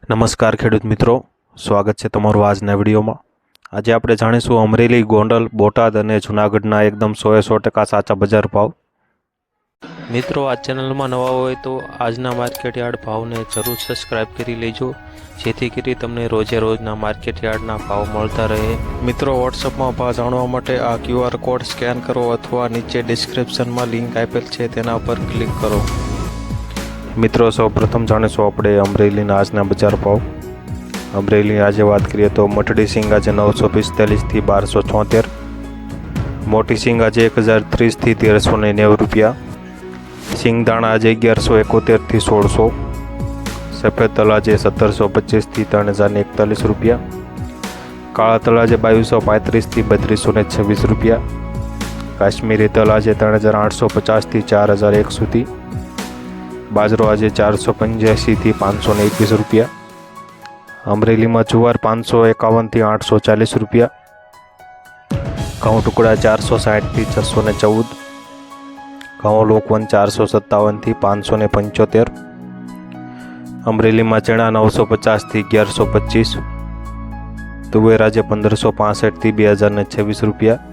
નમસ્કાર ખેડૂત મિત્રો, સ્વાગત છે તમારું આજના વિડીયોમાં। આજે આપણે જાણીશું અમરેલી, ગોંડલ, બોટાદ અને જૂનાગઢના એકદમ 100% સાચા બજાર ભાવ। મિત્રો, આ ચેનલમાં નવા હોય તો આજના માર્કેટ યાર્ડ ભાવને જરૂર સબસ્ક્રાઇબ કરી લેજો, જેથી કરી તમને રોજે રોજના માર્કેટ યાર્ડના ભાવ મળતા રહે। મિત્રો, વોટ્સઅપમાં ભાવ જાણવા માટે આ QR કોડ સ્કેન કરો અથવા નીચે ડિસ્ક્રિપ્શનમાં લિંક આપેલ છે તેના પર ક્લિક કરો। મિત્રો, સૌપ્રથમ જાણીશું આપણે અમરેલીના આજના બજાર ભાવ। અમરેલી આજે વાત કરીએ તો મટડી સિંગ આજે 945થી 1276, મોટી સિંગ આજે 1030થી 1390 રૂપિયા, સિંગદાણા આજે 1171થી 1600, સફેદ તલ આજે 1725થી 3041 રૂપિયા, કાળા તલ આજે 2235થી 3226 રૂપિયા, કાશ્મીરી તલ આજે 3850થી 4001 સુધી, બાજરો આજે 485થી 521 રૂપિયા, અમરેલીમાં જુવાર 551થી 840 રૂપિયા, ઘઉં ટુકડા 460થી 614, ઘઉં લોકવન 457થી 575, અમરેલીમાં ચણા 950થી 1125, તુવેર આજે 1565થી 2026 રૂપિયા,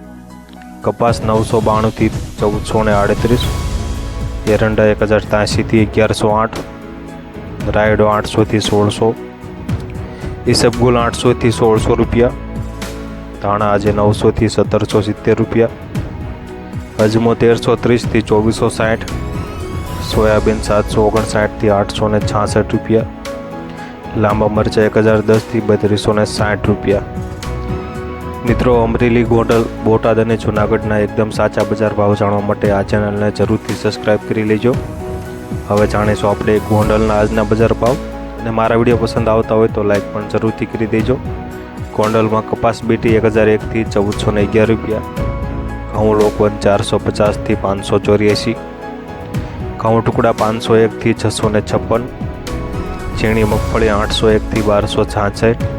કપાસ 992થી 1438, એરંડા 1083થી 1108, રાયડો 800થી 1600, ઈસબગુલ 800થી 1600 રૂપિયા, ધાણા આજે 900થી 1770 રૂપિયા, અજમો 1330થી 2460, સોયાબીન 759થી 866 રૂપિયા, લાંબા મરચાં 1010થી 3260 રૂપિયા। મિત્રો, અમરેલી, ગોંડલ, બોટાદ અને જૂનાગઢના એકદમ સાચા બજાર ભાવ જાણવા માટે આ ચેનલને જરૂરથી સબસ્ક્રાઇબ કરી લેજો। હવે જાણીશું આપણે ગોંડલના આજના બજાર ભાવ, અને મારા વિડીયો પસંદ આવતા હોય તો લાઈક પણ જરૂરથી કરી દેજો। ગોંડલમાં કપાસ બીટી 1001થી 1411 રૂપિયા, ઘઉં લોકવન 450થી 584, ઘઉં ટુકડા 501થી 656, ઝીણી મગફળી 801થી 1266,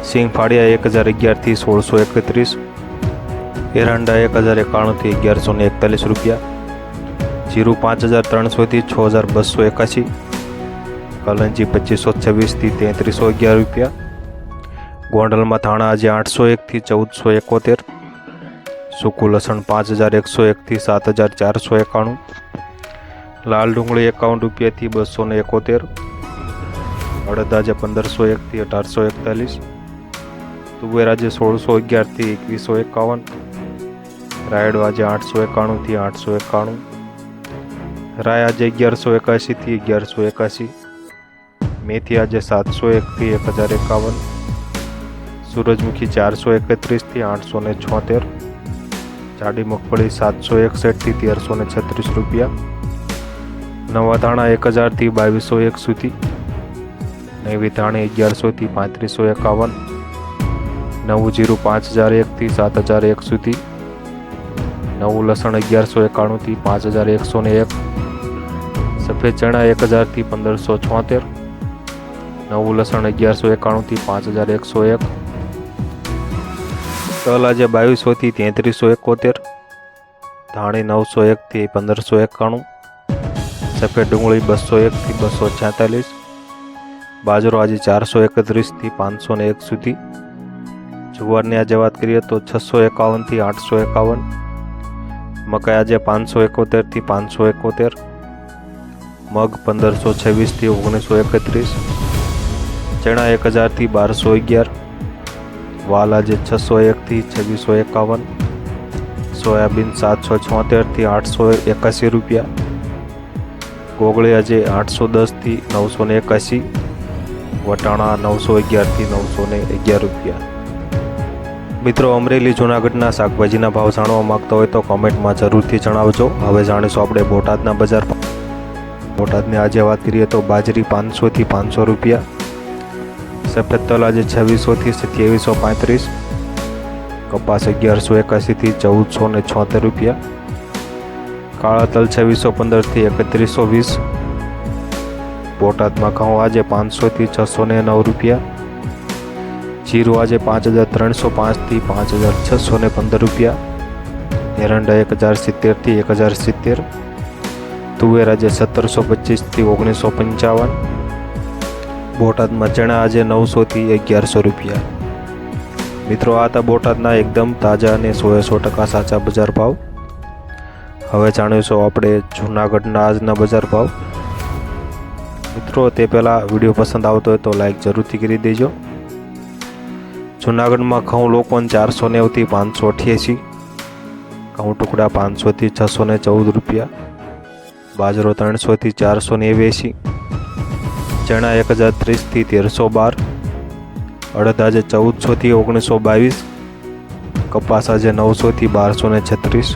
સિંગ ફાળિયા 1011થી 1631, એરંડા 1091થી 1141 રૂપિયા, જીરું 5300થી 6281, કલંજી 2526થી 3311 રૂપિયા, ગોંડલમાં ધાણા આજે 801થી 1471, સૂકું લસણ 5101થી 7491, લાલ ડુંગળી 51 રૂપિયાથી 271, અડદ આજે 1501થી 1841, તુવેર આજે 1611થી 2151, રાયડો આજે 891થી 891, રાય આજે 1181થી 1181, મેથી આજે 701થી 1051, સૂરજમુખી 431થી 876, જાડી મગફળી 761થી 1336 રૂપિયા, નવા ધાણા 1000થી 2201 સુધી, નવી ધાણી 1100થી 3551, નવું જીરું 5001થી 7001 સુધી, નવું લસણ 1191થી 5101, સફેદ ચણા 1000થી 1576, નવું લસણ 1191થી 5101, તલ આજે 2200થી 3371, ધાણી 901થી 1591, સફેદ ડુંગળી 201થી 246, બાજરો આજે 431થી 501 સુધી, જુવારની આજે વાત કરીએ તો 651થી 851, મકાઈ આજે 571થી 571, મગ 1526થી 1931, ચણા 1000થી 1211, વાલ આજે 601થી 2651, સોયાબીન 776થી 881 રૂપિયા, ગોગળી આજે 810થી 981, વટાણા 911થી 911 રૂપિયા। મિત્રો, અમરેલી, જૂનાગઢના શાકભાજીના ભાવ જાણવા માંગતા હોય તો કોમેન્ટમાં જરૂરથી જણાવજો। હવે જાણીશું આપણે બોટાદના બજાર ભાવ। બોટાદની આજે વાત કરીએ તો બાજરી 500થી 500 રૂપિયા, સફેદ તલ આજે 2600થી 2735, કપાસ 1181થી 1476 રૂપિયા, કાળા તલ 2615થી 3120, બોટાદમાં ઘઉં આજે 500થી 609 રૂપિયા, જીરું આજે 5305થી 5615 રૂપિયા, એરંડા 1070થી 1070, તુવેર આજે 1725થી 1955, બોટાદમાં ચણા આજે 900 થી 1100 રૂપિયા। મિત્રો આ હતા બોટાદના એકદમ તાજા અને 100% સાચા બજાર ભાવ। હવે જાણીશું આપણે જૂનાગઢના આજના બજાર ભાવ। મિત્રો તે પહેલાં વિડીયો પસંદ આવતો હોય તો લાઈક જરૂરથી કરી દેજો। જૂનાગઢમાં ઘઉં લોકવન 490 થી 588, ઘઉં ટુકડા 500 થી 614 રૂપિયા, બાજરો 300 થી 489, ચણા 1030 થી 1312, અડદ આજે 1400 થી 1922, કપાસ આજે 900 થી 1236,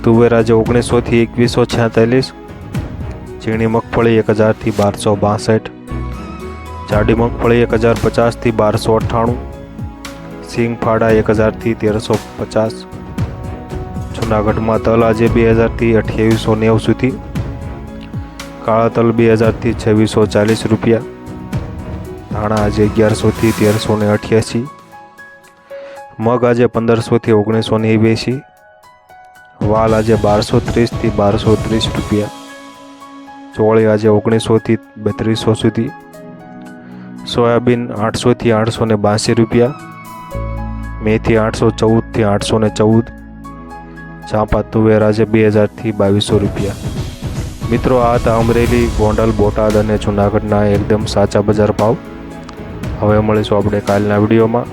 તુવેર આજે 1900 થી 2146, ઝીણી મગફળી 1000 થી 1262, જાડી મગફળી 1050 થી 1298, સિંગ ફાડા 1000 થી 1350। જૂનાગઢમાં તલ આજે 2000 થી 2890 સુધી, કાળા તલ 2000 થી 2640 રૂપિયા, ધાણા આજે 1100 થી 1388, મગ આજે 1500 થી 1989, વાલ આજે 1230 થી 1230 રૂપિયા, ચોળી આજે 1900 થી 3200 સુધી, સોયાબીન 800 થી 882 રૂપિયા, મેથી 814 થી 814, ચાંપા તુવેર આજે 2000 થી 2200 રૂપિયા। મિત્રો આ હતા અમરેલી, ગોંડલ, બોટાદ અને જૂનાગઢના એકદમ સાચા બજાર ભાવ। હવે મળીશું આપણે કાલના વિડીયોમાં।